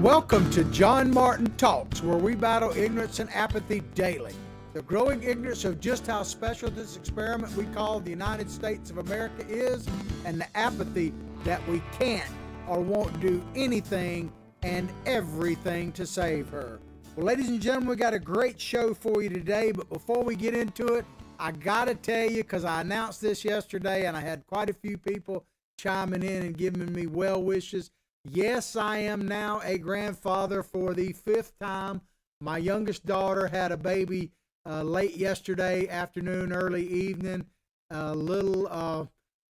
Welcome to John Martin Talks, where we battle ignorance and apathy daily. The growing ignorance of just how special this experiment we call the United States of America is, and the apathy that we can't or won't do anything and everything to save her. Well, ladies and gentlemen, we got a great show for you today, but before we get into it, I gotta tell you, because I announced this yesterday and I had quite a few people chiming in and giving me well wishes. Yes, I am now a grandfather for the fifth time. My youngest daughter had a baby late yesterday afternoon, early evening. Our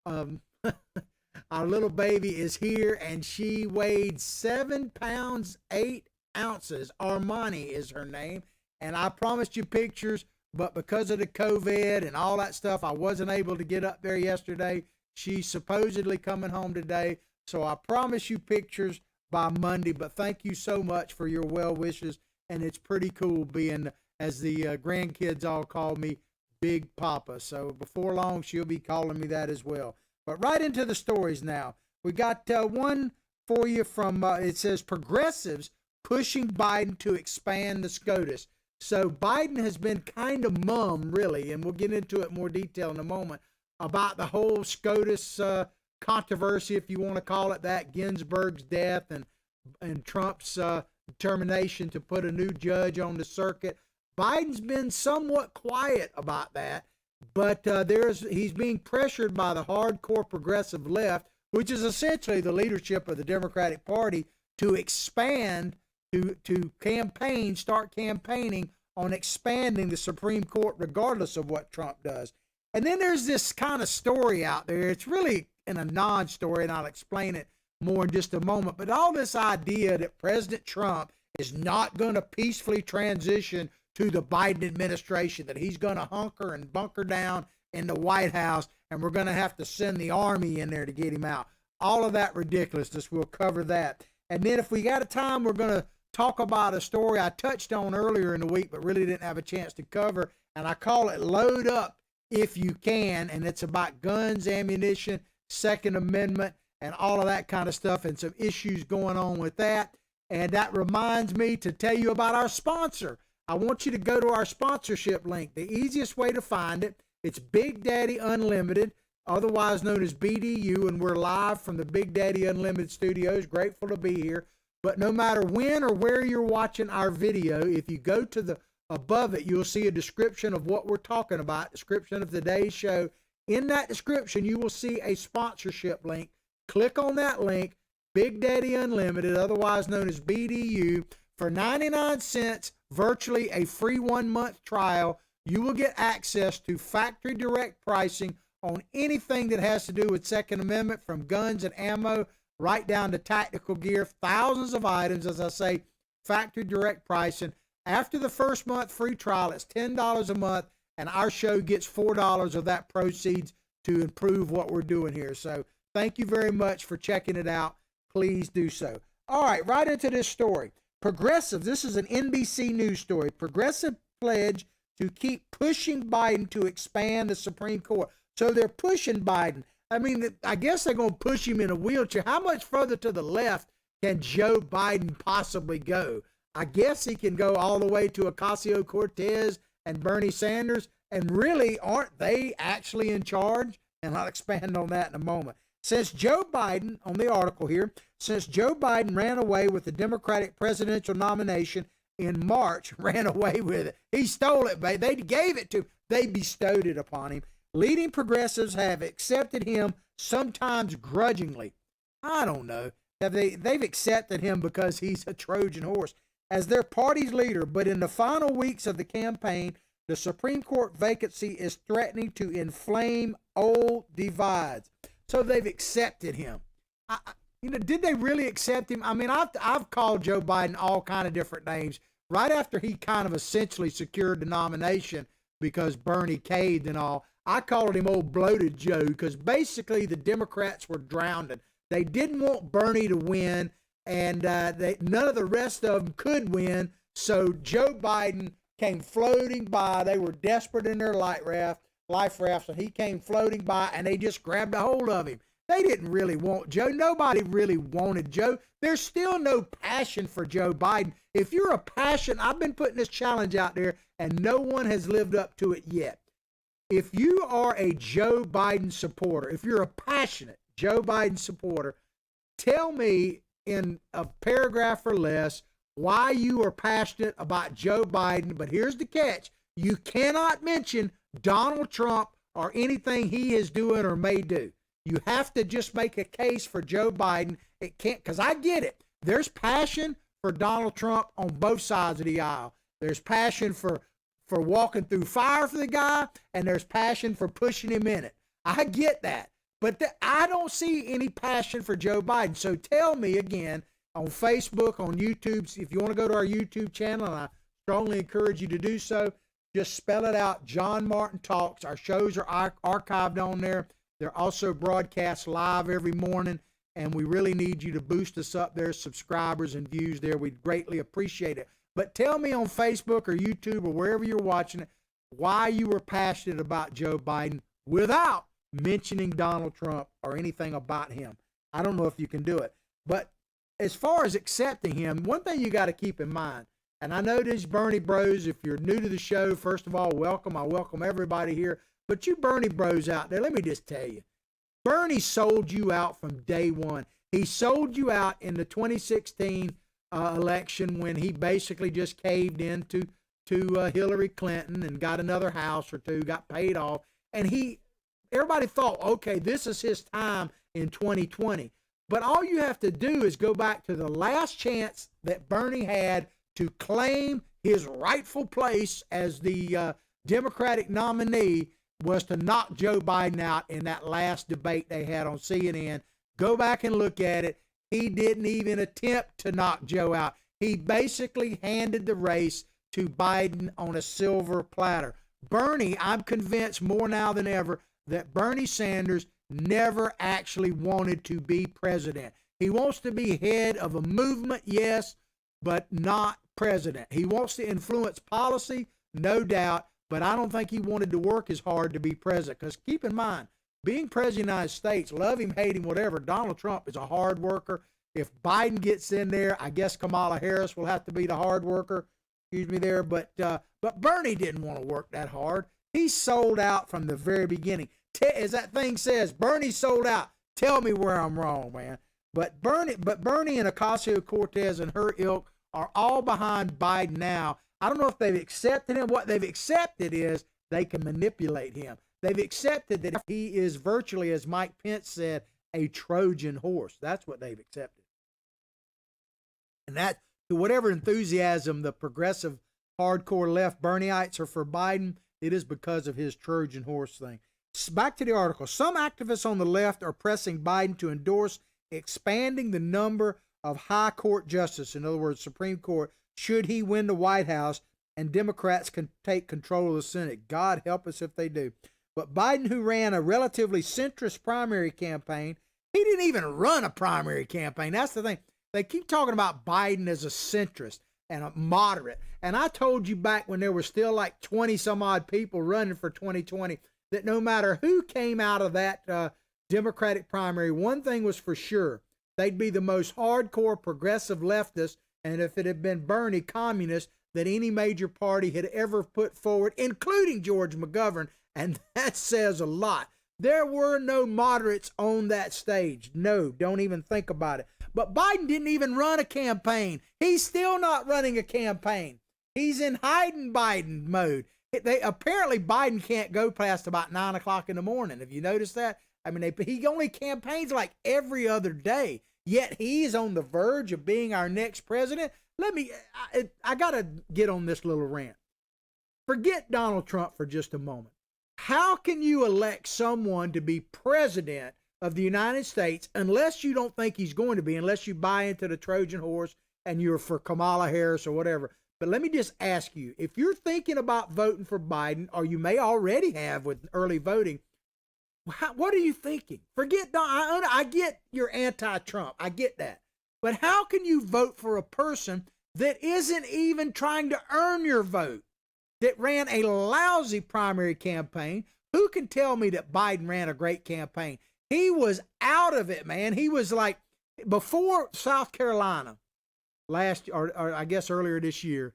little baby is here, and she weighed 7 pounds 8 ounces. Armani is her name, and I promised you pictures, but because of the COVID and all that stuff, I wasn't able to get up there yesterday. She's supposedly coming home today. So I promise you pictures by Monday, but thank you so much for your well wishes. And it's pretty cool being, as the grandkids all call me, Big Papa. So before long, she'll be calling me that as well. But right into the stories now. We got one for you from, it says, progressives pushing Biden to expand the SCOTUS. So Biden has been kind of mum, really, and we'll get into it in more detail in a moment, about the whole SCOTUS controversy, if you want to call it that, Ginsburg's death and Trump's determination to put a new judge on the circuit. Biden's been somewhat quiet about that, but he's being pressured by the hardcore progressive left, which is essentially the leadership of the Democratic Party, to expand, to start campaigning on expanding the Supreme Court regardless of what Trump does. And then there's this kind of story out there. It's really in a non-story, and I'll explain it more in just a moment. But all this idea that President Trump is not going to peacefully transition to the Biden administration, that he's going to hunker and bunker down in the White House, and we're going to have to send the army in there to get him out. All of that ridiculousness, we'll cover that. And then if we got a time, we're going to talk about a story I touched on earlier in the week, but really didn't have a chance to cover, and I call it Load Up If You Can, and it's about guns, ammunition, Second Amendment, and all of that kind of stuff, and some issues going on with that. And that reminds me to tell you about our sponsor. I want you to go to our sponsorship link. The easiest way to find it, it's Big Daddy Unlimited, otherwise known as BDU, and we're live from the Big Daddy Unlimited studios. Grateful to be here. But no matter when or where you're watching our video, if you go to the above it, you'll see a description of what we're talking about, description of today's show. In that description, you will see a sponsorship link. Click on that link, Big Daddy Unlimited, otherwise known as BDU. For 99 cents, virtually a free 1-month trial, you will get access to factory direct pricing on anything that has to do with Second Amendment, from guns and ammo right down to tactical gear. Thousands of items, as I say, factory direct pricing. After the first month free trial, it's $10 a month, and our show gets $4 of that proceeds to improve what we're doing here. So thank you very much for checking it out. Please do so. All right into this story. Progressive, this is an NBC News story. Progressive pledge to keep pushing Biden to expand the Supreme Court. So they're pushing Biden. I mean, I guess they're going to push him in a wheelchair. How much further to the left can Joe Biden possibly go? I guess he can go all the way to Ocasio-Cortez and Bernie Sanders, and really, aren't they actually in charge? And I'll expand on that in a moment. Since Joe Biden, on the article here, since Joe Biden ran away with the Democratic presidential nomination in March, ran away with it. He stole it, babe. They gave it to him. They bestowed it upon him. Leading progressives have accepted him, sometimes grudgingly. I don't know. They've accepted him because he's a Trojan horse as their party's leader, but in the final weeks of the campaign, the Supreme Court vacancy is threatening to inflame old divides. So they've accepted him. Did they really accept him? I mean, I've called Joe Biden all kind of different names right after he kind of essentially secured the nomination because Bernie caved and all. I called him old bloated Joe because basically the Democrats were drowning. They didn't want Bernie to win, and none of the rest of them could win. So Joe Biden came floating by. They were desperate in their life rafts, and he came floating by, and they just grabbed a hold of him. They didn't really want Joe. Nobody really wanted Joe. There's still no passion for Joe Biden. If you're a passion, I've been putting this challenge out there, and no one has lived up to it yet. If you are a Joe Biden supporter, if you're a passionate Joe Biden supporter, tell me in a paragraph or less why you are passionate about Joe Biden. But here's the catch. You cannot mention Donald Trump or anything he is doing or may do. You have to just make a case for Joe Biden. It can't, because I get it. There's passion for Donald Trump on both sides of the aisle. There's passion for walking through fire for the guy, and there's passion for pushing him in it. I get that. But I don't see any passion for Joe Biden. So tell me again on Facebook, on YouTube, if you want to go to our YouTube channel, and I strongly encourage you to do so, just spell it out, John Martin Talks. Our shows are archived on there. They're also broadcast live every morning, and we really need you to boost us up there, subscribers and views there. We'd greatly appreciate it. But tell me on Facebook or YouTube or wherever you're watching it why you were passionate about Joe Biden without mentioning Donald Trump or anything about him. I don't know if you can do it. But as far as accepting him, one thing you got to keep in mind, and I know these Bernie bros, if you're new to the show, first of all, welcome. I welcome everybody here. But you Bernie bros out there, let me just tell you, Bernie sold you out from day one. He sold you out in the 2016 election when he basically just caved in to Hillary Clinton and got another house or two, got paid off. And everybody thought, okay, this is his time in 2020. But all you have to do is go back to the last chance that Bernie had to claim his rightful place as the Democratic nominee was to knock Joe Biden out in that last debate they had on CNN. Go back and look at it. He didn't even attempt to knock Joe out. He basically handed the race to Biden on a silver platter. Bernie, I'm convinced more now than ever that Bernie Sanders never actually wanted to be president. He wants to be head of a movement, yes, but not president. He wants to influence policy, no doubt, but I don't think he wanted to work as hard to be president. Because keep in mind, being president of the United States, love him, hate him, whatever, Donald Trump is a hard worker. If Biden gets in there, I guess Kamala Harris will have to be the hard worker. Excuse me there. But Bernie didn't want to work that hard. He sold out from the very beginning. As that thing says, Bernie sold out. Tell me where I'm wrong, man. But Bernie and Ocasio-Cortez and her ilk are all behind Biden now. I don't know if they've accepted him. What they've accepted is they can manipulate him. They've accepted that he is virtually, as Mike Pence said, a Trojan horse. That's what they've accepted. And that, to whatever enthusiasm the progressive hardcore left Bernieites are for Biden, it is because of his Trojan horse thing. Back to the article. Some activists on the left are pressing Biden to endorse expanding the number of high court justices, in other words, Supreme Court, should he win the White House and Democrats can take control of the Senate. God help us if they do. But Biden, who ran a relatively centrist primary campaign, he didn't even run a primary campaign. That's the thing. They keep talking about Biden as a centrist and a moderate. And I told you back when there were still like 20 some odd people running for 2020 that no matter who came out of that Democratic primary, one thing was for sure. They'd be the most hardcore progressive leftist, and if it had been Bernie, communist, that any major party had ever put forward, including George McGovern, and that says a lot. There were no moderates on that stage. No, don't even think about it. But Biden didn't even run a campaign. He's still not running a campaign. He's in hiding Biden mode. Apparently Biden can't go past about 9 o'clock in the morning. Have you noticed that? I mean, he only campaigns like every other day, yet he's on the verge of being our next president. I got to get on this little rant. Forget Donald Trump for just a moment. How can you elect someone to be president of the United States unless you don't think he's going to be, unless you buy into the Trojan horse and you're for Kamala Harris or whatever? But let me just ask you, if you're thinking about voting for Biden, or you may already have with early voting, what are you thinking? Forget Donald. I get you're anti-Trump. I get that. But how can you vote for a person that isn't even trying to earn your vote, that ran a lousy primary campaign? Who can tell me that Biden ran a great campaign? He was out of it, man. He was like, before South Carolina last, or I guess earlier this year,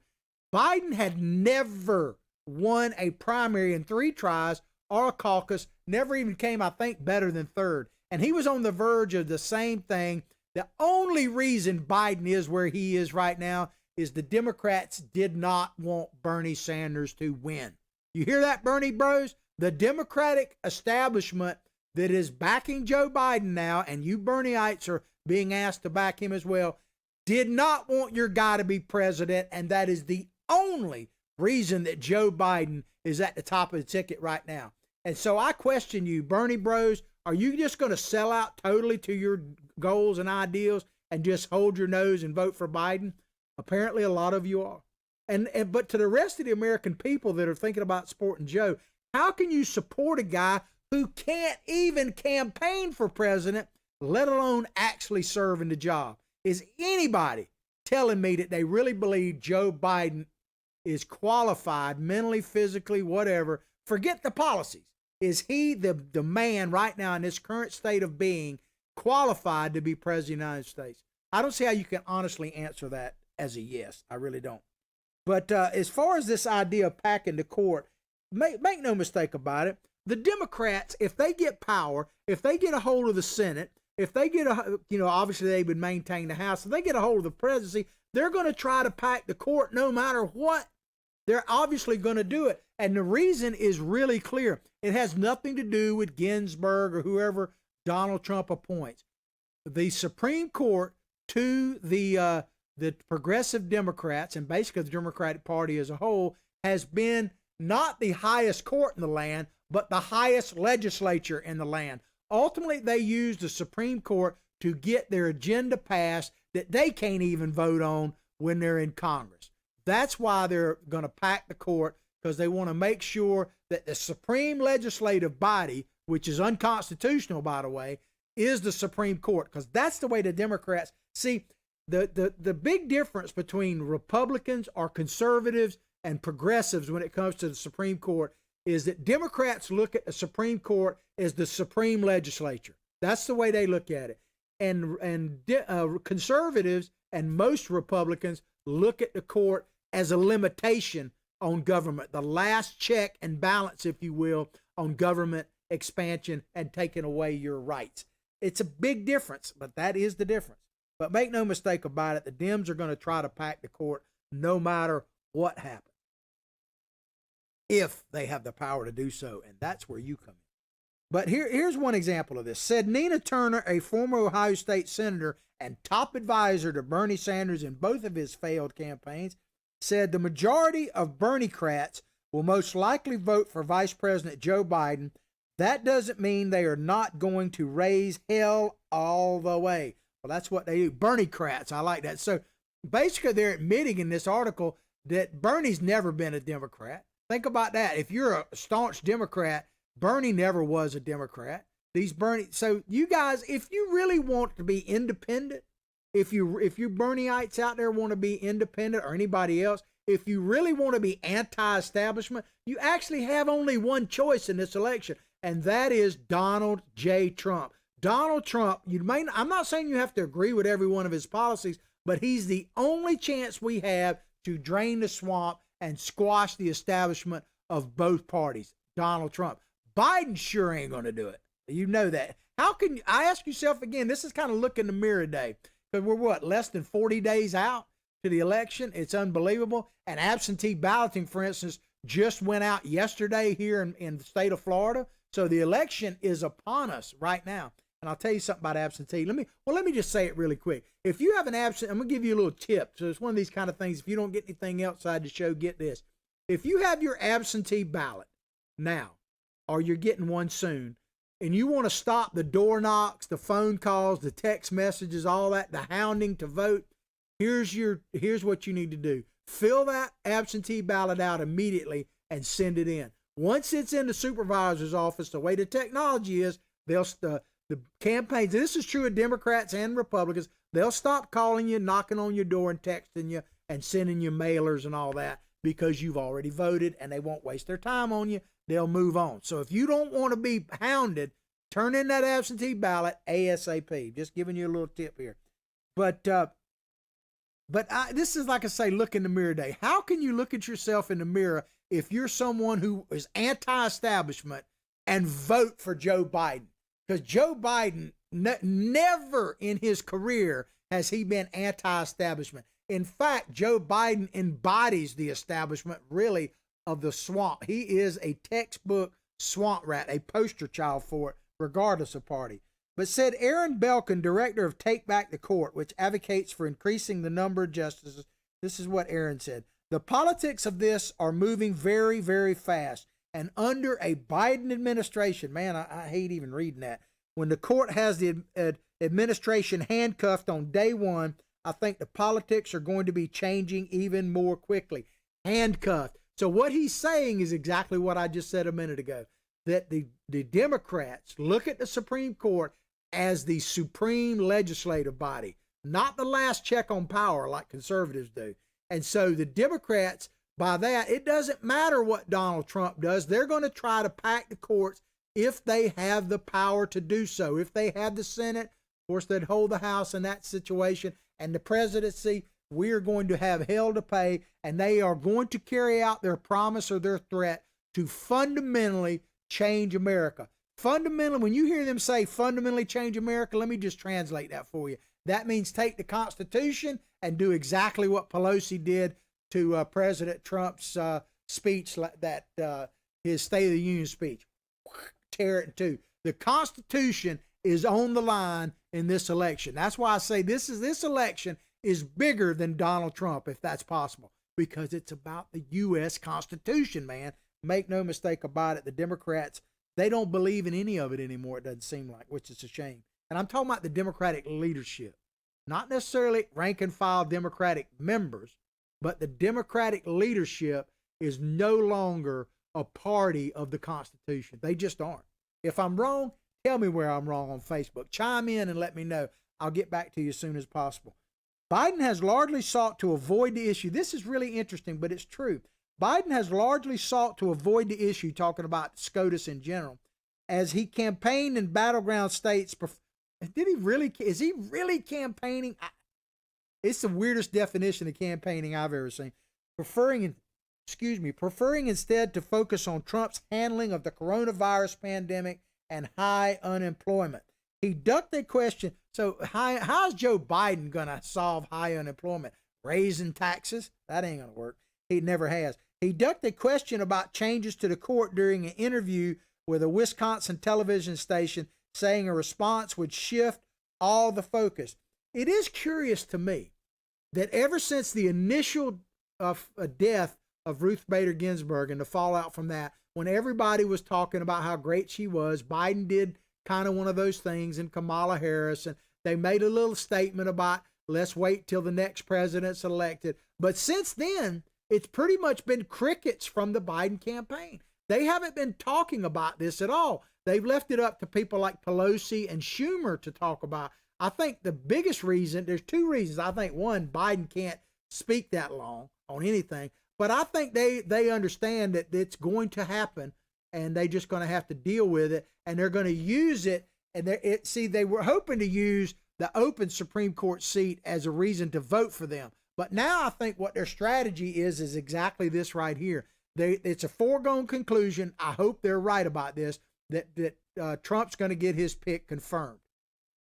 Biden had never won a primary in 3 tries or a caucus, never even came, I think, better than third. And he was on the verge of the same thing. The only reason Biden is where he is right now is the Democrats did not want Bernie Sanders to win. You hear that, Bernie bros? The Democratic establishment that is backing Joe Biden now, and you Bernieites are being asked to back him as well, did not want your guy to be president, and that is the only reason that Joe Biden is at the top of the ticket right now. And so I question you, Bernie bros, are you just going to sell out totally to your goals and ideals and just hold your nose and vote for Biden? Apparently a lot of you are. But to the rest of the American people that are thinking about supporting Joe, how can you support a guy who can't even campaign for president, let alone actually serve in the job? Is anybody telling me that they really believe Joe Biden is qualified mentally, physically, whatever? Forget the policies. Is he the man right now in this current state of being qualified to be president of the United States? I don't see how you can honestly answer that as a yes. I really don't. But as far as this idea of packing the court, make no mistake about it. The Democrats, if they get power, if they get a hold of the Senate, if they get obviously they would maintain the House. If they get a hold of the presidency, they're going to try to pack the court no matter what. They're obviously going to do it. And the reason is really clear. It has nothing to do with Ginsburg or whoever Donald Trump appoints. The Supreme Court to the progressive Democrats and basically the Democratic Party as a whole has been not the highest court in the land, but the highest legislature in the land. Ultimately, they use the Supreme Court to get their agenda passed that they can't even vote on when they're in Congress. That's why they're going to pack the court, because they want to make sure that the supreme legislative body, which is unconstitutional, by the way, is the Supreme Court, because that's the way the Democrats see. The big difference between Republicans or conservatives and progressives when it comes to the Supreme Court is that Democrats look at the Supreme Court as the supreme legislature. That's the way they look at it. And conservatives and most Republicans look at the court as a limitation on government, the last check and balance, if you will, on government expansion and taking away your rights. It's a big difference, but that is the difference. But make no mistake about it, the Dems are going to try to pack the court no matter what happens, if they have the power to do so, and that's where you come in. But here's one example of this. Said Nina Turner, a former Ohio State senator and top advisor to Bernie Sanders in both of his failed campaigns, said the majority of Bernie-crats will most likely vote for Vice President Joe Biden. That doesn't mean they are not going to raise hell all the way. Well, that's what they do. Bernie-crats, I like that. So basically they're admitting in this article that Bernie's never been a Democrat. Think about that. If you're a staunch Democrat, Bernie never was a Democrat. So you guys, if you really want to be independent, if you Bernieites out there want to be independent, or anybody else, if you really want to be anti-establishment, you actually have only one choice in this election, and that is Donald J. Trump. Donald Trump, I'm not saying you have to agree with every one of his policies, but he's the only chance we have to drain the swamp and squash the establishment of both parties. Donald Trump. Biden sure ain't going to do it. You know that. How can I ask yourself again, this is kind of look in the mirror day, because we're less than 40 days out to the election. It's unbelievable. And absentee balloting, for instance, just went out yesterday here in the state of Florida. So the election is upon us right now. And I'll tell you something about absentee. Let me just say it really quick. If you have an absentee, I'm going to give you a little tip. So it's one of these kind of things. If you don't get anything outside the show, get this. If you have your absentee ballot now, or you're getting one soon, and you want to stop the door knocks, the phone calls, the text messages, all that, the hounding to vote, here's what you need to do. Fill that absentee ballot out immediately and send it in. Once it's in the supervisor's office, the way the technology is, the campaigns, and this is true of Democrats and Republicans, they'll stop calling you, knocking on your door and texting you and sending you mailers and all that, because you've already voted, and they won't waste their time on you. They'll move on. So if you don't want to be hounded, Turn in that absentee ballot ASAP. Just giving you a little tip here. But this is, like I say, look in the mirror day. How can you look at yourself in the mirror if you're someone who is anti-establishment and vote for Joe Biden? Because Joe Biden, never in his career has he been anti-establishment. In fact, Joe Biden embodies the establishment, really, of the swamp. He is a textbook swamp rat, a poster child for it, regardless of party. But said Aaron Belkin, director of Take Back the Court, which advocates for increasing the number of justices. This is what Aaron said. The politics of this are moving very, very fast. And under a Biden administration, man, I hate even reading that. When the court has the administration handcuffed on day one, I think the politics are going to be changing even more quickly. Handcuffed. So what he's saying is exactly what I just said a minute ago, that the Democrats look at the Supreme Court as the supreme legislative body, not the last check on power like conservatives do. And so the Democrats, by that, it doesn't matter what Donald Trump does. They're going to try to pack the courts if they have the power to do so. If they have the Senate, of course, they'd hold the House in that situation. And the presidency, we are going to have hell to pay, and they are going to carry out their promise or their threat to fundamentally change America. Fundamentally, when you hear them say fundamentally change America, let me just translate that for you. That means take the Constitution and do exactly what Pelosi did to President Trump's speech, his State of the Union speech. Tear it in two. The Constitution is on the line in this election. That's why I say this election is bigger than Donald Trump, if that's possible, because it's about the U.S. Constitution, man. Make no mistake about it. The Democrats, they don't believe in any of it anymore, it doesn't seem like, which is a shame. And I'm talking about the Democratic leadership, not necessarily rank and file Democratic members, but the Democratic leadership is no longer a party of the Constitution. They just aren't. If I'm wrong, tell me where I'm wrong on Facebook. Chime in and let me know. I'll get back to you as soon as possible. Biden has largely sought to avoid the issue. This is really interesting, but it's true. Biden has largely sought to avoid the issue, talking about SCOTUS in general, as he campaigned in battleground states. Is he really campaigning? It's the weirdest definition of campaigning I've ever seen. Preferring instead to focus on Trump's handling of the coronavirus pandemic and high unemployment. He ducked a question. So how's Joe Biden going to solve high unemployment? Raising taxes? That ain't going to work. He never has. He ducked a question about changes to the court during an interview with a Wisconsin television station, saying a response would shift all the focus. It is curious to me that ever since the initial death of Ruth Bader Ginsburg and the fallout from that, when everybody was talking about how great she was, Biden did kind of one of those things, and Kamala Harris, and they made a little statement about let's wait till the next president's elected. But since then, it's pretty much been crickets from the Biden campaign. They haven't been talking about this at all. They've left it up to people like Pelosi and Schumer to talk about. I think the biggest reason, there's two reasons. I think one, Biden can't speak that long on anything, but I think they understand that it's going to happen, and they're just going to have to deal with it, and they're going to use it. And they were hoping to use the open Supreme Court seat as a reason to vote for them. But now I think what their strategy is exactly this right here. It's a foregone conclusion. I hope they're right about this, that Trump's going to get his pick confirmed.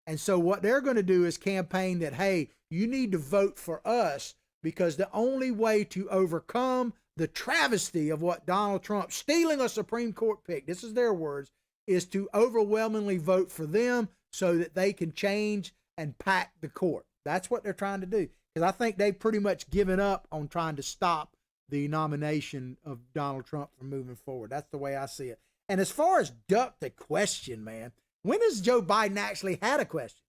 And so what they're going to do is campaign that, hey, you need to vote for us, because the only way to overcome the travesty of what Donald Trump stealing a Supreme Court pick, this is their words, is to overwhelmingly vote for them so that they can change and pack the court. That's what they're trying to do. Because I think they've pretty much given up on trying to stop the nomination of Donald Trump from moving forward. That's the way I see it. And as far as duck the question, man, when has Joe Biden actually had a question?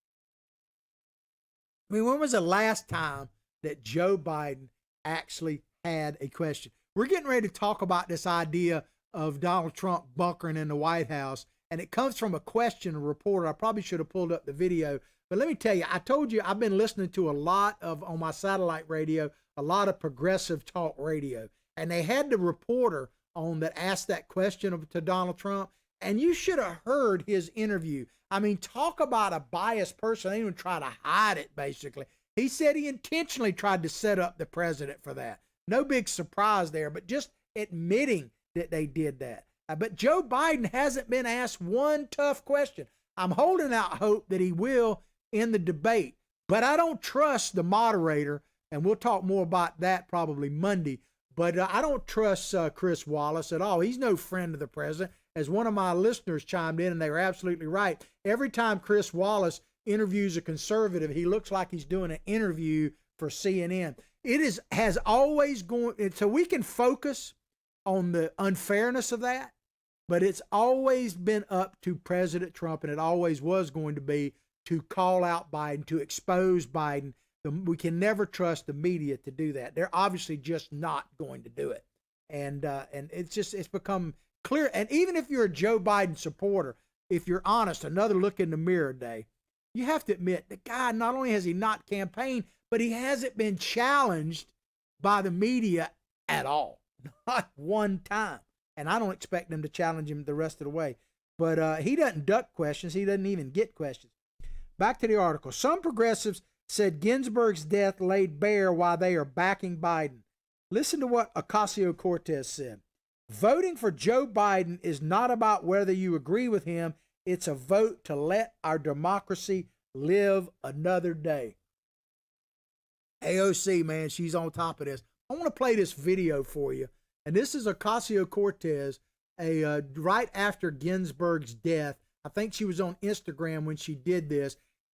I mean, when was the last time that Joe Biden actually had a question? We're getting ready to talk about this idea of Donald Trump bunkering in the White House, and it comes from a question, a reporter. I probably should have pulled up the video, but let me tell you, I told you I've been listening to a lot of, on my satellite radio, a lot of progressive talk radio, and they had the reporter on that asked that question to Donald Trump, And you should have heard his interview. I mean, talk about a biased person. They even try to hide it, basically. He said he intentionally tried to set up the president for that. No big surprise there, but just admitting that they did that. But Joe Biden hasn't been asked one tough question. I'm holding out hope that he will in the debate, but I don't trust the moderator, and we'll talk more about that probably Monday, but I don't trust Chris Wallace at all. He's no friend of the president. As one of my listeners chimed in, and they were absolutely right, every time Chris Wallace interviews a conservative, he looks like he's doing an interview for CNN. It has always gone, so we can focus on the unfairness of that, but it's always been up to President Trump, and it always was going to be, to call out Biden, to expose Biden. We can never trust the media to do that. They're obviously just not going to do it. And it's become clear. And even if you're a Joe Biden supporter, if you're honest, another look in the mirror day, you have to admit the guy, not only has he not campaigned, but he hasn't been challenged by the media at all. Not one time. And I don't expect them to challenge him the rest of the way. But he doesn't duck questions. He doesn't even get questions. Back to the article. Some progressives said Ginsburg's death laid bare why they are backing Biden. Listen to what Ocasio-Cortez said. Voting for Joe Biden is not about whether you agree with him. It's a vote to let our democracy live another day. AOC, man, she's on top of this. I want to play this video for you. And this is Ocasio-Cortez, right after Ginsburg's death. I think she was on Instagram when she did this.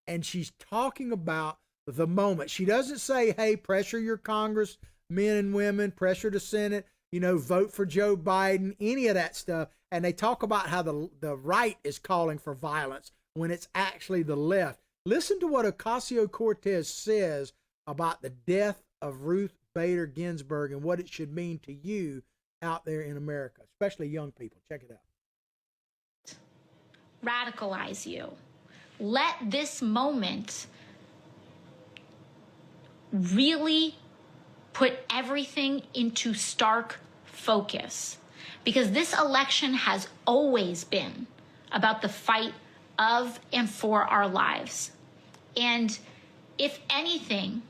And she's talking about the moment. She doesn't say, hey, pressure your Congress, men and women, pressure the Senate, vote for Joe Biden, any of that stuff. And they talk about how the right is calling for violence when it's actually the left. Listen to what Ocasio-Cortez says about the death of Ruth Bader Ginsburg and what it should mean to you out there in America, especially young people. Check it out. Radicalize you. Let this moment really put everything into stark focus, because this election has always been about the fight of and for our lives. And if anything,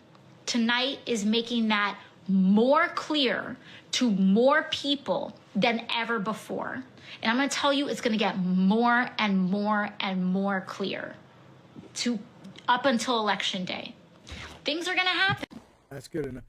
tonight is making that more clear to more people than ever before. And I'm going to tell you, it's going to get more and more and more clear up until Election Day. Things are going to happen. That's good enough.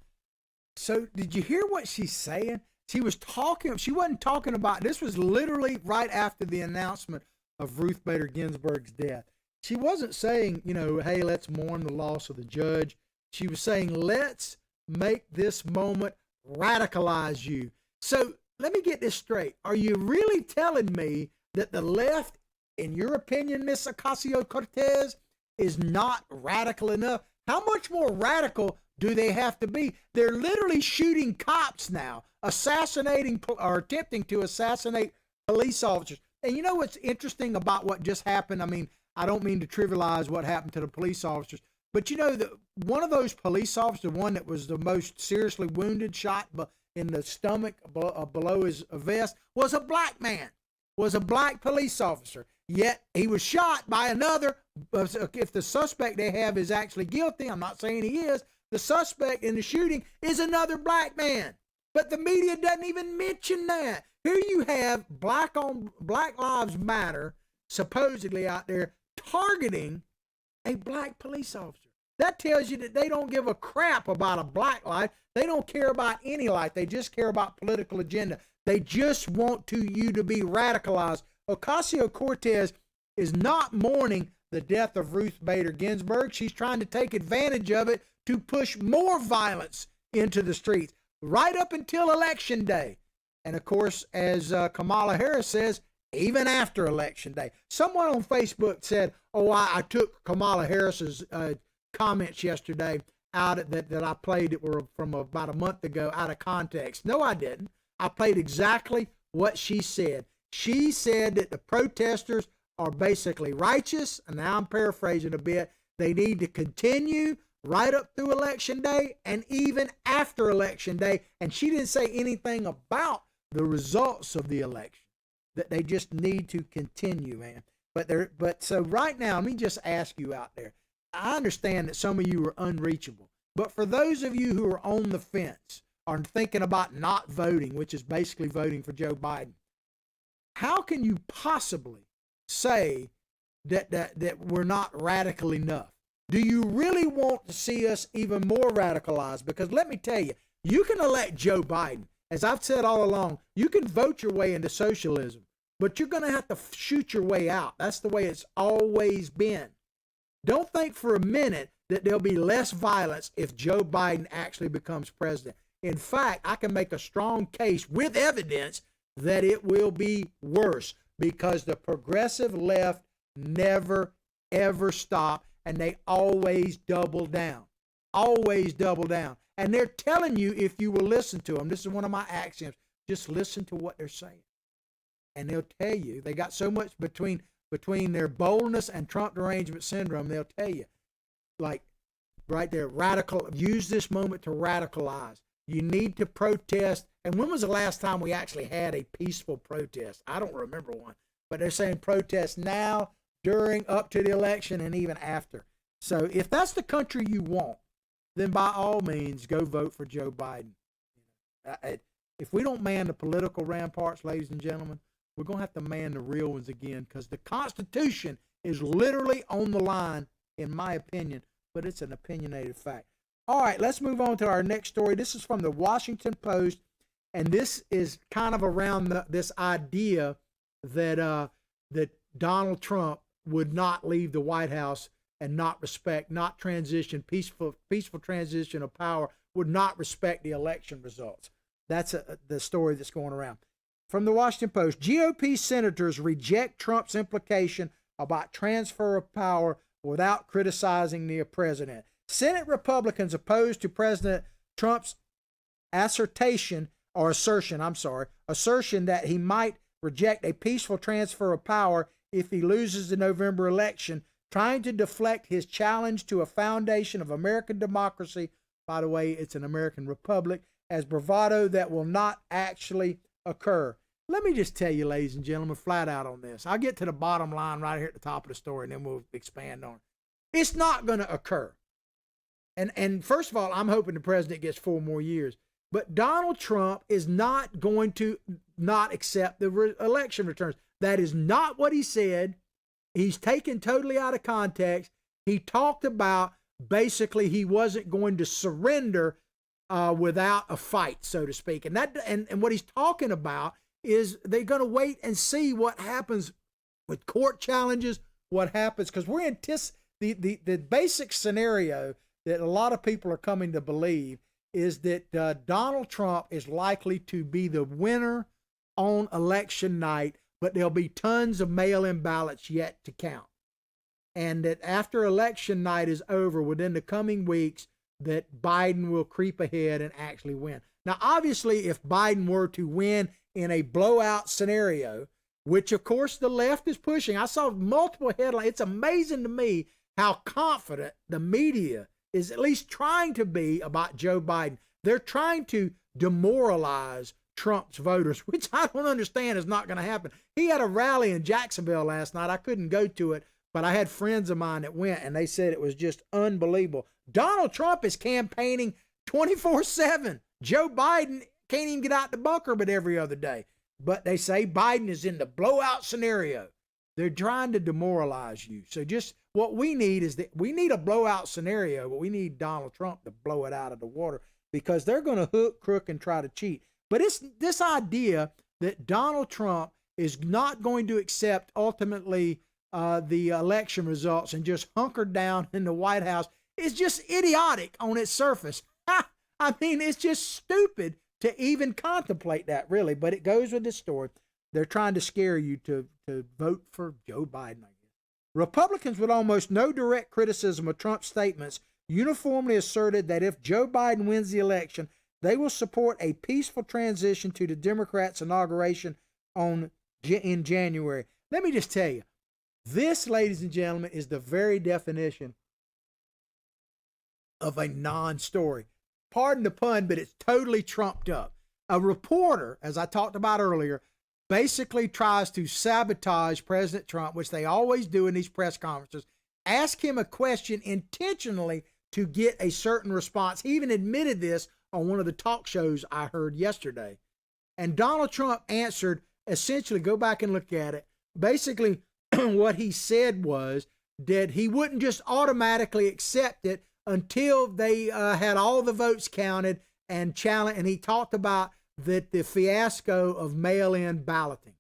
So did you hear what she's saying? She wasn't talking about, this was literally right after the announcement of Ruth Bader Ginsburg's death. She wasn't saying, hey, let's mourn the loss of the judge. She was saying, let's make this moment radicalize you. So let me get this straight. Are you really telling me that the left, in your opinion, Miss Ocasio-Cortez, is not radical enough? How much more radical do they have to be? They're literally shooting cops now, assassinating or attempting to assassinate police officers. And you know what's interesting about what just happened? I mean, I don't mean to trivialize what happened to the police officers, but one of those police officers, the one that was the most seriously wounded, shot in the stomach below his vest, was a black man, was a black police officer. Yet he was shot by another. If the suspect they have is actually guilty, I'm not saying he is, the suspect in the shooting is another black man. But the media doesn't even mention that. Here you have Black Lives Matter supposedly out there targeting a black police officer. That tells you that they don't give a crap about a black life. They don't care about any life. They just care about political agenda. They just want you to be radicalized. Ocasio-Cortez is not mourning the death of Ruth Bader Ginsburg. She's trying to take advantage of it to push more violence into the streets right up until Election Day. And of course, as Kamala Harris says, even after Election Day. Someone on Facebook said, I took Kamala Harris's comments yesterday out that I played that were from about a month ago out of context. No, I didn't. I played exactly what she said. She said that the protesters are basically righteous, and now I'm paraphrasing a bit. They need to continue right up through Election Day and even after Election Day. And she didn't say anything about the results of the election. that they just need to continue, man. But so right now, let me just ask you out there. I understand that some of you are unreachable, but for those of you who are on the fence, are thinking about not voting, which is basically voting for Joe Biden, how can you possibly say that we're not radical enough? Do you really want to see us even more radicalized? Because let me tell you, you can elect Joe Biden. As I've said all along, you can vote your way into socialism, but you're going to have to shoot your way out. That's the way it's always been. Don't think for a minute that there'll be less violence if Joe Biden actually becomes president. In fact, I can make a strong case with evidence that it will be worse, because the progressive left never, ever stop, and they always double down. Always double down. And they're telling you, if you will listen to them, this is one of my axioms, just listen to what they're saying. And they'll tell you, they got so much between their boldness and Trump derangement syndrome, they'll tell you, like right there, use this moment to radicalize. You need to protest. And when was the last time we actually had a peaceful protest? I don't remember one. But they're saying protest now, during, up to the election, and even after. So if that's the country you want, then by all means, go vote for Joe Biden. If we don't man the political ramparts, ladies and gentlemen, we're going to have to man the real ones again, because the Constitution is literally on the line, in my opinion, but it's an opinionated fact. All right, let's move on to our next story. This is from the Washington Post, and this is kind of around this idea that Donald Trump would not leave the White House and not transition, peaceful transition of power, would not respect the election results. That's the story that's going around. From the Washington Post, GOP senators reject Trump's implication about transfer of power without criticizing the president. Senate Republicans opposed to President Trump's assertion that he might reject a peaceful transfer of power if he loses the November election, trying to deflect his challenge to a foundation of American democracy, by the way, it's an American republic, as bravado that will not actually occur. Let me just tell you, ladies and gentlemen, flat out on this. I'll get to the bottom line right here at the top of the story, and then we'll expand on it. It's not going to occur. And first of all, I'm hoping the president gets 4 more years. But Donald Trump is not going to not accept the election returns. That is not what he said. He's taken totally out of context. He talked about basically he wasn't going to surrender without a fight, so to speak. And what he's talking about is they're going to wait and see what happens with court challenges, what happens, because we're the basic scenario that a lot of people are coming to believe is that Donald Trump is likely to be the winner on election night, but there'll be tons of mail-in ballots yet to count. And that after election night is over, within the coming weeks, that Biden will creep ahead and actually win. Now, obviously, if Biden were to win in a blowout scenario, which of course the left is pushing, I saw multiple headlines. It's amazing to me how confident the media is at least trying to be about Joe Biden. They're trying to demoralize Trump's voters, which I don't understand is not going to happen. He had a rally in Jacksonville last night. I couldn't go to it, but I had friends of mine that went, and they said it was just unbelievable. Donald Trump is campaigning 24/7. Joe Biden can't even get out the bunker but every other day. But they say Biden is in the blowout scenario. They're trying to demoralize you. So just what we need is that we need a blowout scenario, but we need Donald Trump to blow it out of the water, because they're going to hook, crook, and try to cheat. But it's this idea that Donald Trump is not going to accept ultimately the election results and just hunker down in the White House is just idiotic on its surface. I mean, it's just stupid to even contemplate that, really. But it goes with this story. They're trying to scare you to vote for Joe Biden, I guess. Republicans, with almost no direct criticism of Trump's statements, uniformly asserted that if Joe Biden wins the election, they will support a peaceful transition to the Democrats' inauguration in January. Let me just tell you, this, ladies and gentlemen, is the very definition of a non-story. Pardon the pun, but it's totally trumped up. A reporter, as I talked about earlier, basically tries to sabotage President Trump, which they always do in these press conferences, ask him a question intentionally to get a certain response. He even admitted this on one of the talk shows I heard yesterday. And Donald Trump answered, essentially, go back and look at it. Basically, what he said was that he wouldn't just automatically accept it until they had all the votes counted and challenge. And he talked about that the fiasco of mail-in balloting,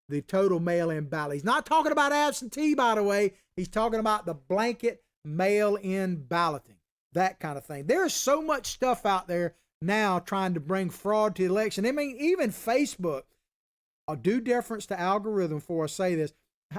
the total mail-in ballot. He's not talking about absentee, by the way. He's talking about the blanket mail-in balloting, that kind of thing. There's so much stuff out there now trying to bring fraud to the election. I mean, even Facebook. I'll do deference to algorithm before I say this.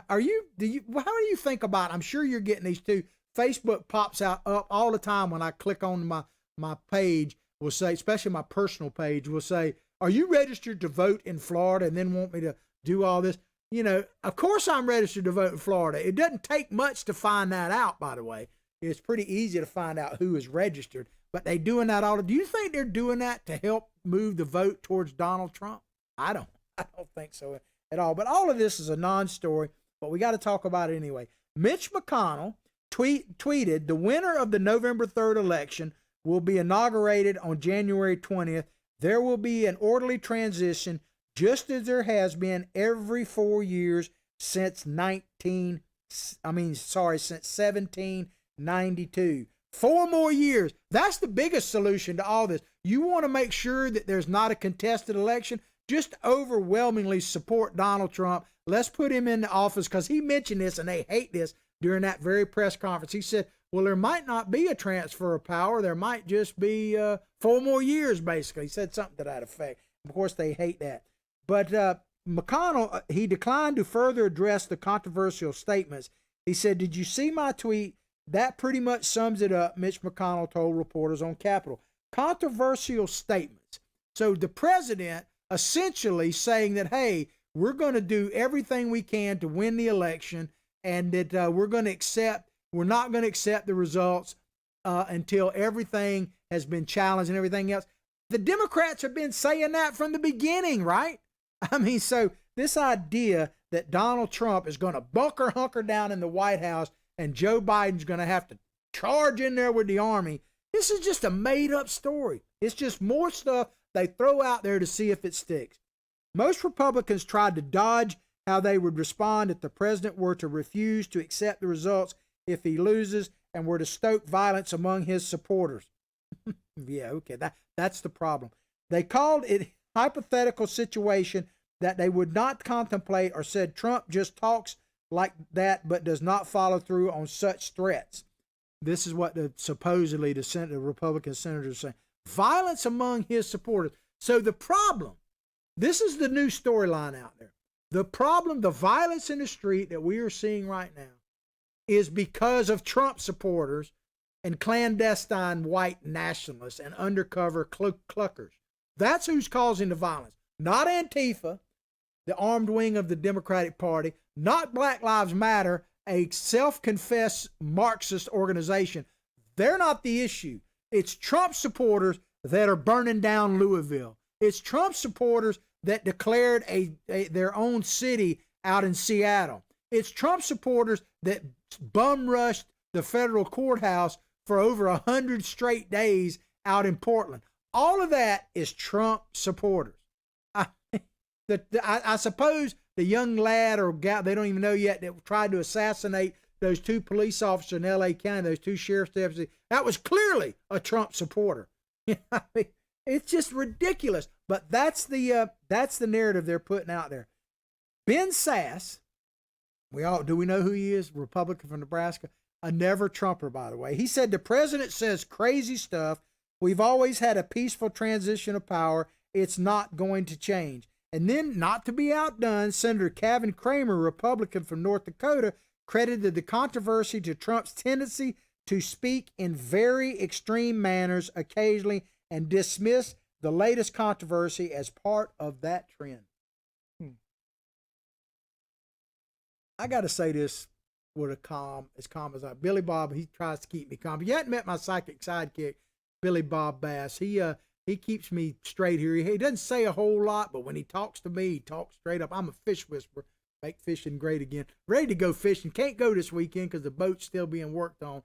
How do you think about, I'm sure you're getting these too. Facebook pops up all the time when I click on my page, will say, especially my personal page, will say, are you registered to vote in Florida? And then want me to do all this. You know, of course I'm registered to vote in Florida. It doesn't take much to find that out, by the way. It's pretty easy to find out who is registered, but they doing that all. Do you think they're doing that to help move the vote towards Donald Trump? I don't think so at all. But all of this is a non-story, but we got to talk about it anyway. Mitch McConnell tweeted, the winner of the November 3rd election will be inaugurated on January 20th. There will be an orderly transition, just as there has been every 4 years since 1792. 4 more years. That's the biggest solution to all this. You want to make sure that there's not a contested election? Just overwhelmingly support Donald Trump. Let's put him in the office, because he mentioned this, and they hate this, during that very press conference. He said, well, there might not be a transfer of power. There might just be 4 more years, basically. He said something to that effect. Of course, they hate that. But McConnell, he declined to further address the controversial statements. He said, did you see my tweet? That pretty much sums it up, Mitch McConnell told reporters on Capitol. Controversial statements. So the president essentially saying that, hey, we're going to do everything we can to win the election, and that we're not going to accept the results until everything has been challenged and everything else. The Democrats have been saying that from the beginning, right? I mean, so this idea that Donald Trump is going to hunker down in the White House and Joe Biden's going to have to charge in there with the army, this is just a made-up story. It's just more stuff they throw out there to see if it sticks. Most Republicans tried to dodge how they would respond if the president were to refuse to accept the results if he loses, and were to stoke violence among his supporters. Yeah, okay, that's the problem. They called it hypothetical situation that they would not contemplate, or said Trump just talks like that but does not follow through on such threats. This is what supposedly the Republican senators say. Violence among his supporters. So the problem, this is the new storyline out there. The problem, the violence in the street that we are seeing right now, is because of Trump supporters and clandestine white nationalists and undercover cluckers. That's who's causing the violence. Not Antifa, the armed wing of the Democratic Party, not Black Lives Matter, a self-confessed Marxist organization. They're not the issue. It's Trump supporters that are burning down Louisville. It's Trump supporters that declared their own city out in Seattle. It's Trump supporters that bum rushed the federal courthouse for over 100 straight days out in Portland. All of that is Trump supporters. I suppose the young lad or gal, they don't even know yet, that tried to assassinate those 2 police officers in L.A. County, those 2 sheriff's deputies, that was clearly a Trump supporter. I mean, it's just ridiculous. But that's the narrative they're putting out there. Ben Sasse, do we know who he is? Republican from Nebraska. A never Trumper, by the way. He said the president says crazy stuff. We've always had a peaceful transition of power. It's not going to change. And then, not to be outdone, Senator Kevin Cramer, Republican from North Dakota, credited the controversy to Trump's tendency to speak in very extreme manners occasionally and dismiss the latest controversy as part of that trend. I got to say this with as calm as I. Billy Bob, he tries to keep me calm. If you hadn't met my psychic sidekick, Billy Bob Bass, he he keeps me straight here. He doesn't say a whole lot, but when he talks to me, he talks straight up. I'm a fish whisperer. Make fishing great again. Ready to go fishing. Can't go this weekend because the boat's still being worked on.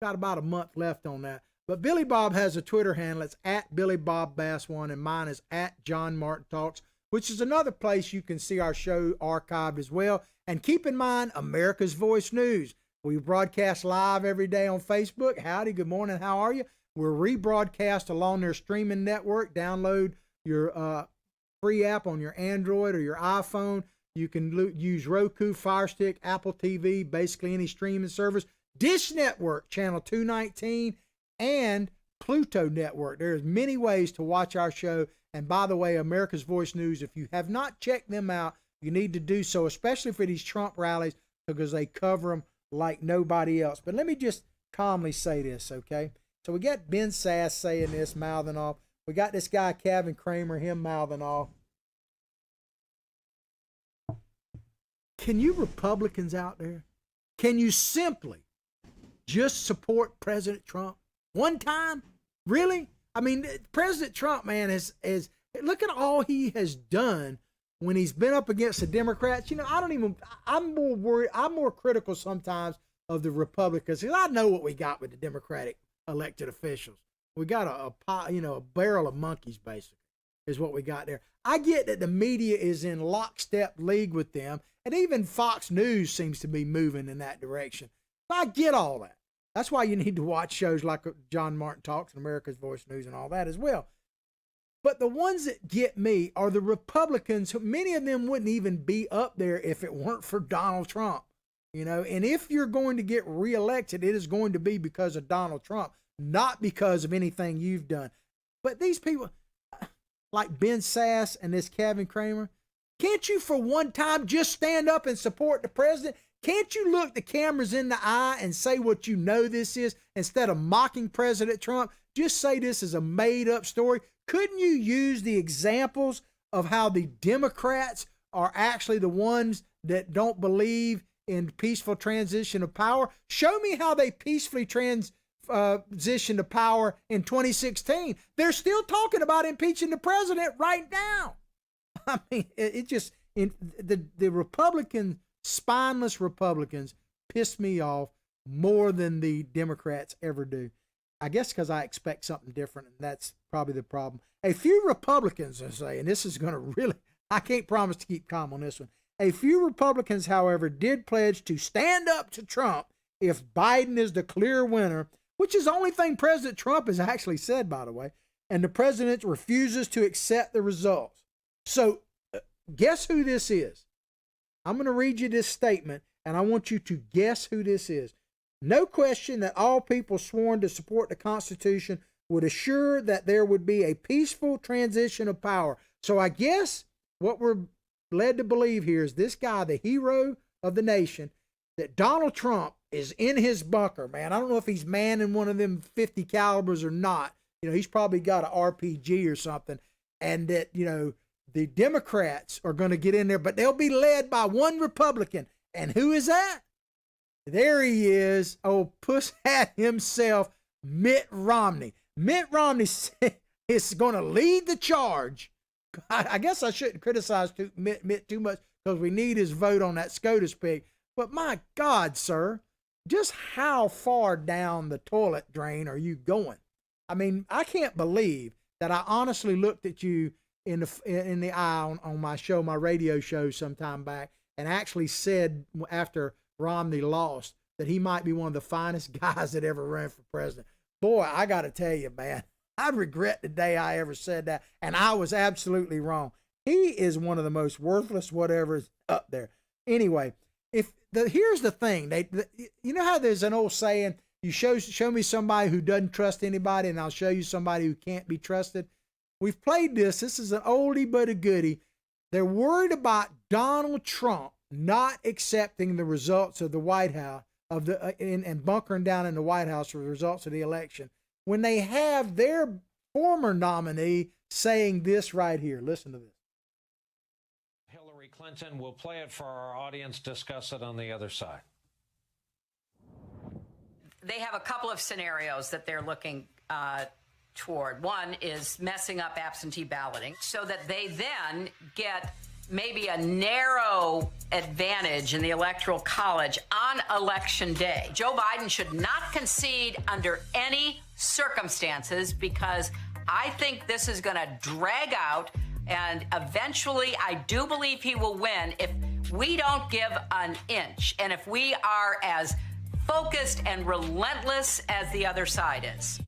Got about a month left on that. But Billy Bob has a Twitter handle. It's at Billy Bob Bass 1, and mine is at John Martin Talks, which is another place you can see our show archived as well. And keep in mind, America's Voice News. We broadcast live every day on Facebook. Howdy, good morning, how are you? We're rebroadcast along their streaming network. Download your free app on your Android or your iPhone. You can use Roku, Fire Stick, Apple TV, basically any streaming service. Dish Network, channel 219, and Pluto Network. There's many ways to watch our show. And by the way, America's Voice News, if you have not checked them out, you need to do so, especially for these Trump rallies, because they cover them like nobody else. But let me just calmly say this, okay? So we got Ben Sass saying this, mouthing off. We got this guy, Kevin Kramer, him mouthing off. Can you Republicans out there, can you simply just support President Trump one time? Really? I mean, President Trump, man, is look at all he has done when he's been up against the Democrats. You know, I'm more worried, I'm more critical sometimes of the Republicans, because I know what we got with the Democratic elected officials. We got a barrel of monkeys, basically, is what we got there. I get that the media is in lockstep league with them, and even Fox News seems to be moving in that direction. But I get all that. That's why you need to watch shows like John Martin Talks and America's Voice News and all that as well. But the ones that get me are the Republicans, who many of them wouldn't even be up there if it weren't for Donald Trump. You know, and if you're going to get reelected, it is going to be because of Donald Trump, not because of anything you've done. But these people, like Ben Sass and this Kevin Kramer, can't you for one time just stand up and support the president? Can't you look the cameras in the eye and say what you know this is, instead of mocking President Trump? Just say this is a made-up story. Couldn't you use the examples of how the Democrats are actually the ones that don't believe in peaceful transition of power? Show me how they peacefully transition to power in 2016. They're still talking about impeaching the president right now. I mean, the Republican, spineless Republicans piss me off more than the Democrats ever do. I guess because I expect something different, and that's probably the problem. A few Republicans are saying, this is going to really, I can't promise to keep calm on this one. A few Republicans, however, did pledge to stand up to Trump if Biden is the clear winner, which is the only thing President Trump has actually said, by the way, and the president refuses to accept the results. So guess who this is? I'm going to read you this statement, and I want you to guess who this is. No question that all people sworn to support the Constitution would assure that there would be a peaceful transition of power. So I guess what we're led to believe here is this guy, the hero of the nation, that Donald Trump is in his bunker, man. I don't know if he's manning one of them 50 calibers or not. You know, he's probably got an RPG or something. And that, you know, the Democrats are going to get in there, but they'll be led by one Republican. And who is that? There he is, old puss hat himself, Mitt Romney. Mitt Romney is going to lead the charge. I guess I shouldn't criticize Mitt too much, because we need his vote on that SCOTUS pick. But my God, sir, just how far down the toilet drain are you going? I mean, I can't believe that I honestly looked at you in the eye on my show, my radio show sometime back, and actually said after Romney lost that he might be one of the finest guys that ever ran for president. Boy, I got to tell you, man, I regret the day I ever said that, and I was absolutely wrong. He is one of the most worthless whatevers up there. Anyway, here's the thing. You know how there's an old saying, you show me somebody who doesn't trust anybody, and I'll show you somebody who can't be trusted. We've played this. This is an oldie but a goodie. They're worried about Donald Trump not accepting the results of the White House and bunkering down in the White House for the results of the election, when they have their former nominee saying this right here. Listen to this. Hillary Clinton. We'll play it for our audience, discuss it on the other side. They have a couple of scenarios that they're looking toward. One is messing up absentee balloting so that they then get maybe a narrow advantage in the Electoral College on Election Day. Joe Biden should not concede under any circumstances, because I think this is going to drag out, and eventually I do believe he will win if we don't give an inch and if we are as focused and relentless as the other side is.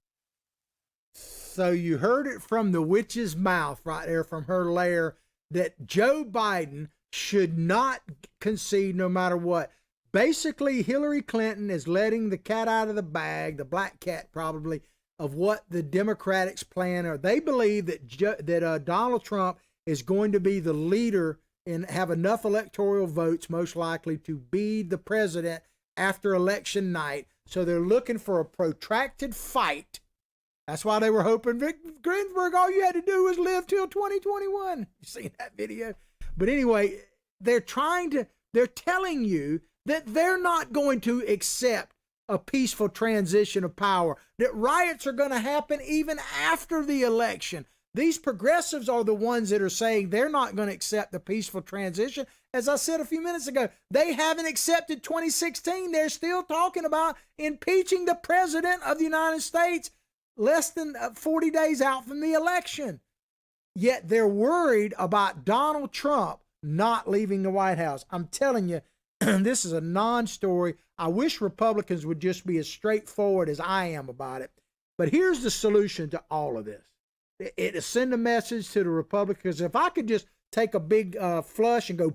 So you heard it from the witch's mouth right there, from her lair, that Joe Biden should not concede no matter what. Basically, Hillary Clinton is letting the cat out of the bag, the black cat probably, of what the Democrats plan are. They believe that Donald Trump is going to be the leader and have enough electoral votes, most likely, to be the president after election night. So they're looking for a protracted fight. That's why they were hoping Vic Grinsburg, all you had to do was live till 2021. You seen that video? But anyway, they're telling you that they're not going to accept a peaceful transition of power, that riots are going to happen even after the election. These progressives are the ones that are saying they're not going to accept the peaceful transition. As I said a few minutes ago, they haven't accepted 2016. They're still talking about impeaching the president of the United States less than 40 days out from the election. Yet they're worried about Donald Trump not leaving the White House. I'm telling you, this is a non-story. I wish Republicans would just be as straightforward as I am about it. But here's the solution to all of this. It is send a message to the Republicans. If I could just take a big flush and go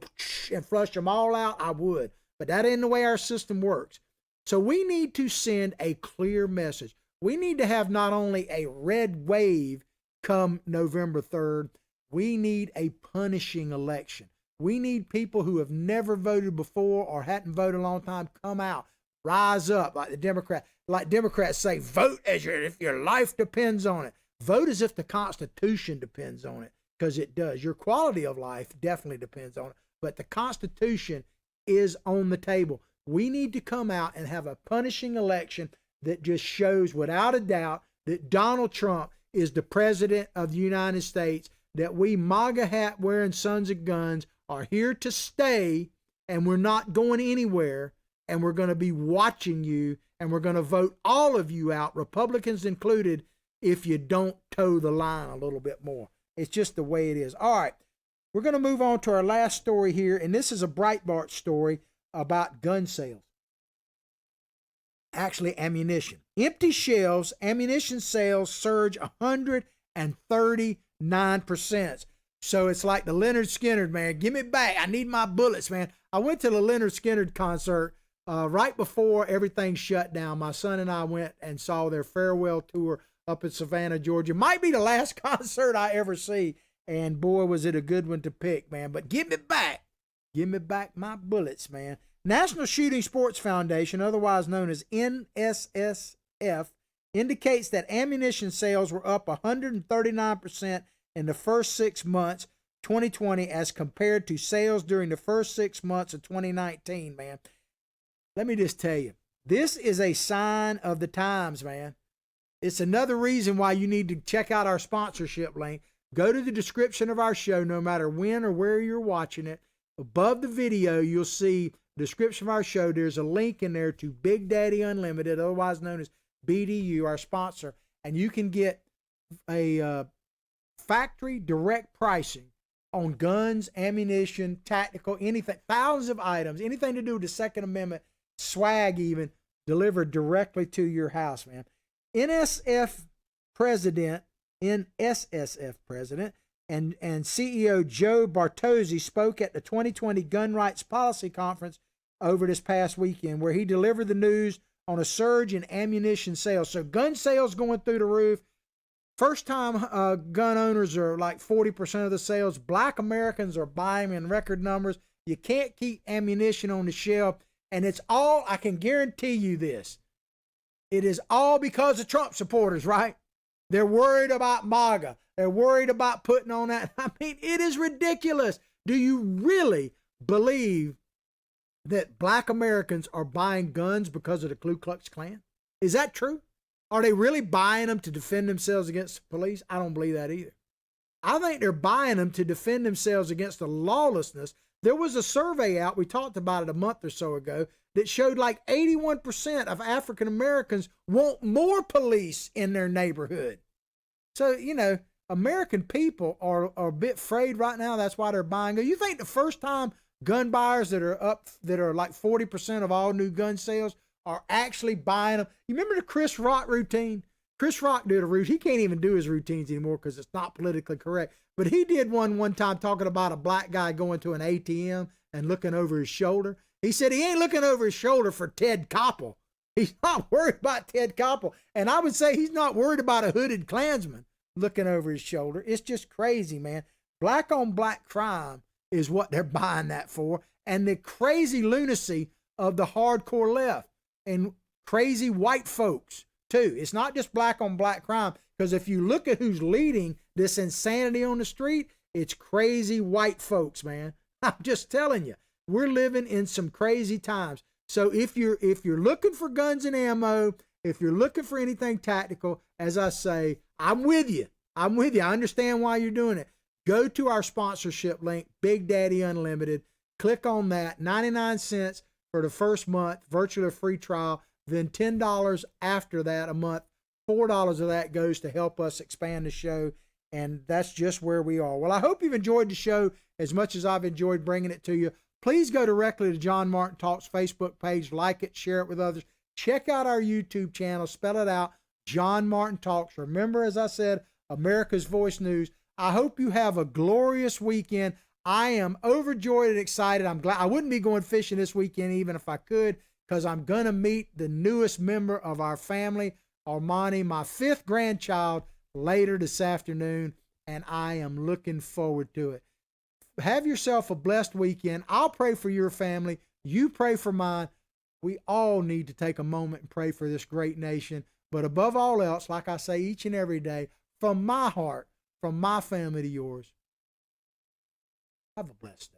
and flush them all out, I would. But that ain't the way our system works. So we need to send a clear message. We need to have not only a red wave come November 3rd, we need a punishing election. We need people who have never voted before or hadn't voted a long time come out, rise up like Democrats say, vote as if your life depends on it. Vote as if the Constitution depends on it, because it does. Your quality of life definitely depends on it, but the Constitution is on the table. We need to come out and have a punishing election that just shows without a doubt that Donald Trump is the president of the United States, that we MAGA hat wearing sons of guns are here to stay, and we're not going anywhere, and we're going to be watching you, and we're going to vote all of you out, Republicans included, if you don't toe the line a little bit more. It's just the way it is. All right, we're going to move on to our last story here, and this is a Breitbart story about gun sales. Actually, ammunition. Empty shelves, ammunition sales surge 139%. So it's like the Leonard Skinner, man. Give me back. I need my bullets, man. I went to the Leonard Skinner concert right before everything shut down. My son and I went and saw their farewell tour up in Savannah, Georgia. Might be the last concert I ever see. And boy, was it a good one to pick, man. But give me back. Give me back my bullets, man. National Shooting Sports Foundation, otherwise known as NSSF, indicates that ammunition sales were up 139% in the first 6 months 2020 as compared to sales during the first 6 months of 2019, man. Let me just tell you, this is a sign of the times, man. It's another reason why you need to check out our sponsorship link. Go to the description of our show, no matter when or where you're watching it. Above the video, you'll see the description of our show. There's a link in there to Big Daddy Unlimited, otherwise known as BDU, our sponsor, and you can get a factory direct pricing on guns, ammunition, tactical, anything, thousands of items, anything to do with the Second Amendment, swag even, delivered directly to your house, man. NSSF president and CEO Joe Bartozzi spoke at the 2020 Gun Rights Policy Conference over this past weekend, where he delivered the news on a surge in ammunition sales. So gun sales going through the roof. First-time gun owners are like 40% of the sales. Black Americans are buying in record numbers. You can't keep ammunition on the shelf. And it's all, I can guarantee you this, it is all because of Trump supporters, right? They're worried about MAGA. They're worried about putting on that. I mean, it is ridiculous. Do you really believe that Black Americans are buying guns because of the Ku Klux Klan? Is that true? Are they really buying them to defend themselves against the police? I don't believe that either. I think they're buying them to defend themselves against the lawlessness. There was a survey out, we talked about it a month or so ago, that showed like 81% of African Americans want more police in their neighborhood. So, you know, American people are a bit afraid right now. That's why they're buying. You think the first time gun buyers that are like 40% of all new gun sales are actually buying them? You remember the Chris Rock routine? Chris Rock did a routine. He can't even do his routines anymore because it's not politically correct. But he did one time talking about a black guy going to an ATM and looking over his shoulder. He said he ain't looking over his shoulder for Ted Koppel. He's not worried about Ted Koppel. And I would say he's not worried about a hooded Klansman looking over his shoulder. It's just crazy, man. Black on black crime is what they're buying that for. And the crazy lunacy of the hardcore left and crazy white folks too. It's not just black on black crime, because if you look at who's leading this insanity on the street, it's crazy white folks, man. I'm just telling you, we're living in some crazy times. So if you're looking for guns and ammo, if you're looking for anything tactical, as I say, I'm with you. I'm with you. I understand why you're doing it. Go to our sponsorship link, Big Daddy Unlimited. Click on that. 99 cents for the first month, virtually free trial. Then $10 after that a month. $4 of that goes to help us expand the show. And that's just where we are. Well, I hope you've enjoyed the show as much as I've enjoyed bringing it to you. Please go directly to John Martin Talks Facebook page, like it, share it with others. Check out our YouTube channel, spell it out, John Martin Talks. Remember, as I said, America's Voice News. I hope you have a glorious weekend. I am overjoyed and excited. I'm glad I wouldn't be going fishing this weekend even if I could, because I'm going to meet the newest member of our family, Armani, my 5th grandchild, later this afternoon, and I am looking forward to it. Have yourself a blessed weekend. I'll pray for your family. You pray for mine. We all need to take a moment and pray for this great nation. But above all else, like I say each and every day, from my heart, from my family to yours, have a blessed day.